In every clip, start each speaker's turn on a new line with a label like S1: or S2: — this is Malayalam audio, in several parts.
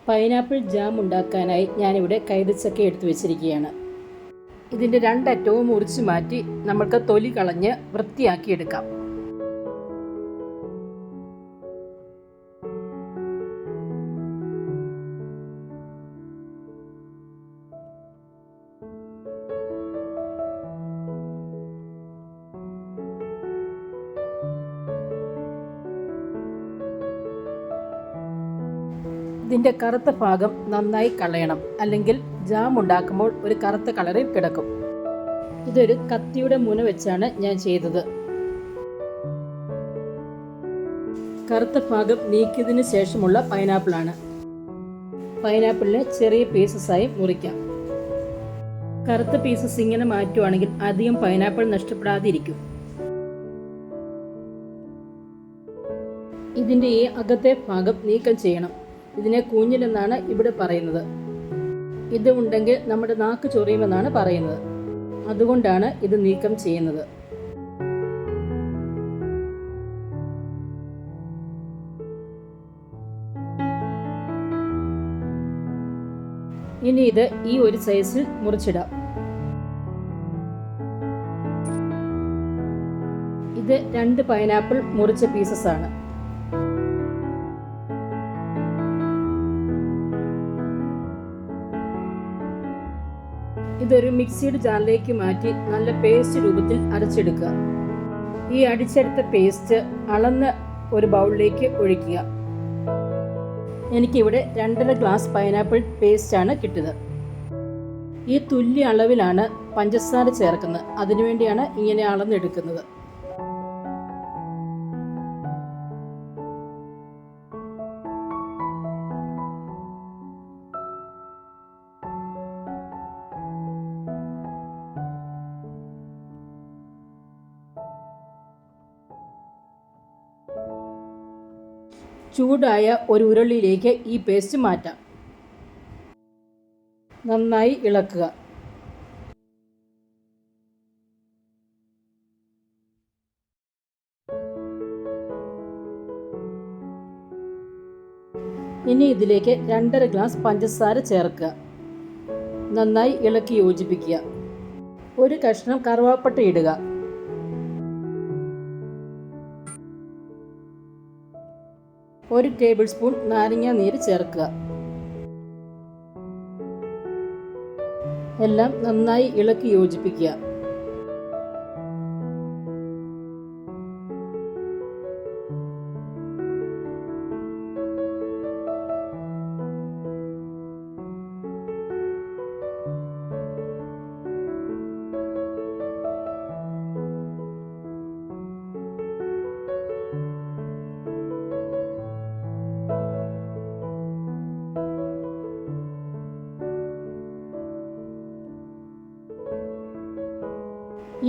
S1: പൈനാപ്പിൾ ജാം ഉണ്ടാക്കാനായി ഞാനിവിടെ കൈതച്ചക്ക എടുത്തു വെച്ചിരിക്കുകയാണ്. ഇതിൻ്റെ രണ്ടറ്റവും മുറിച്ച് മാറ്റി നമ്മൾക്ക് തൊലി കളഞ്ഞ് വൃത്തിയാക്കിയെടുക്കാം. ഇതിൻ്റെ കറുത്ത ഭാഗം നന്നായി കളയണം, അല്ലെങ്കിൽ ജാം ഉണ്ടാക്കുമ്പോൾ ഒരു കറുത്ത കളറിൽ കിടക്കും. ഇതൊരു കത്തിയുടെ മുന വെച്ചാണ് ഞാൻ ചെയ്തത്. കറുത്ത ഭാഗം നീക്കിയതിന് ശേഷമുള്ള പൈനാപ്പിളാണ്. പൈനാപ്പിളിനെ ചെറിയ പീസസായി മുറിക്കാം. കറുത്ത പീസസ് ഇങ്ങനെ മാറ്റുവാണെങ്കിൽ അധികം പൈനാപ്പിൾ നഷ്ടപ്പെടാതിരിക്കും. ഇതിൻ്റെ ഈ അകത്തെ ഭാഗം നീക്കം ചെയ്യണം. ഇതിനെ കൂഞ്ഞിലെന്നാണ് ഇവിടെ പറയുന്നത്. ഇത് ഉണ്ടെങ്കിൽ നമ്മുടെ നാക്ക് ചൊറിയുമെന്നാണ് പറയുന്നത്. അതുകൊണ്ടാണ് ഇത് നീക്കം ചെയ്യുന്നത്. ഇനി ഇത് ഈ ഒരു സൈസിൽ മുറിച്ചിടാം. ഇത് 2 പൈനാപ്പിൾ മുറിച്ച പീസസ് ആണ്. ഇതൊരു മിക്സിയുടെ ജാറിലേക്ക് മാറ്റി നല്ല പേസ്റ്റ് രൂപത്തിൽ അരച്ചെടുക്കുക. ഈ അടിച്ചെടുത്ത പേസ്റ്റ് അളന്ന് ഒരു ബൗളിലേക്ക് ഒഴിക്കുക. എനിക്കിവിടെ 2.5 ഗ്ലാസ് പൈനാപ്പിൾ പേസ്റ്റാണ് കിട്ടിയത്. ഈ തുല്യ അളവിലാണ് പഞ്ചസാര ചേർക്കുന്നത്. അതിനുവേണ്ടിയാണ് ഇങ്ങനെ അളന്നെടുക്കുന്നത്. ചൂടായ ഒരു ഉരുളിയിലേക്ക് ഈ പേസ്റ്റ് മാറ്റാം. നന്നായി ഇളക്കുക. ഇനി ഇതിലേക്ക് 2.5 ഗ്ലാസ് പഞ്ചസാര ചേർക്കുക. നന്നായി ഇളക്കി യോജിപ്പിക്കുക. ഒരു കഷ്ണം കറുവാപ്പട്ട ഇടുക. ഒരു ടേബിൾ സ്പൂൺ നാരങ്ങ നീര് ചേർക്കുക. എല്ലാം നന്നായി ഇളക്കി യോജിപ്പിക്കുക.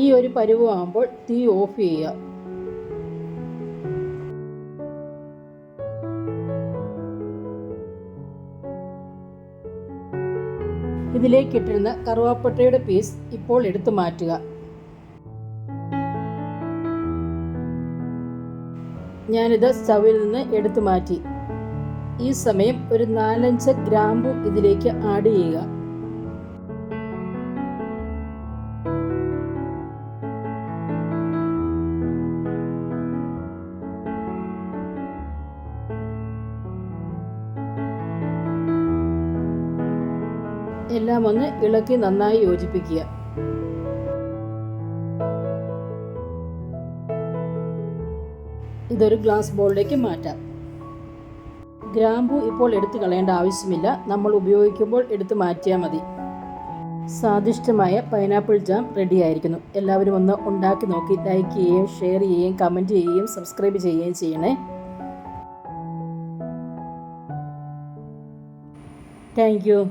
S1: ഈ ഒരു പരുവമാകുമ്പോൾ തീ ഓഫ് ചെയ്യുക. ഇതിലേക്കിട്ടിരുന്ന കറുവാപ്പട്ടയുടെ പീസ് ഇപ്പോൾ എടുത്തു മാറ്റുക. ഞാനിത് സ്റ്റവിൽ നിന്ന് എടുത്തു മാറ്റി. ഈ സമയം ഒരു 4-5 ഗ്രാമ്പു ഇതിലേക്ക് ആഡ് ചെയ്യുക. എല്ലാം ഒന്ന് ഇളക്കി നന്നായി യോജിപ്പിക്കുക. ഇതൊരു ഗ്ലാസ് ബൗളിലേക്ക് മാറ്റാം. ഗ്രാമ്പു ഇപ്പോൾ എടുത്തു കളയേണ്ട ആവശ്യമില്ല. നമ്മൾ ഉപയോഗിക്കുമ്പോൾ എടുത്തു മാറ്റിയാൽ മതി. സ്വാദിഷ്ടമായ പൈനാപ്പിൾ ജാം റെഡി ആയിരിക്കുന്നു. എല്ലാവരും ഒന്ന് ഉണ്ടാക്കി നോക്കി ലൈക്ക് ചെയ്യുകയും ഷെയർ ചെയ്യുകയും കമൻറ്റ് ചെയ്യുകയും സബ്സ്ക്രൈബ് ചെയ്യുകയും ചെയ്യണേ. Thank you.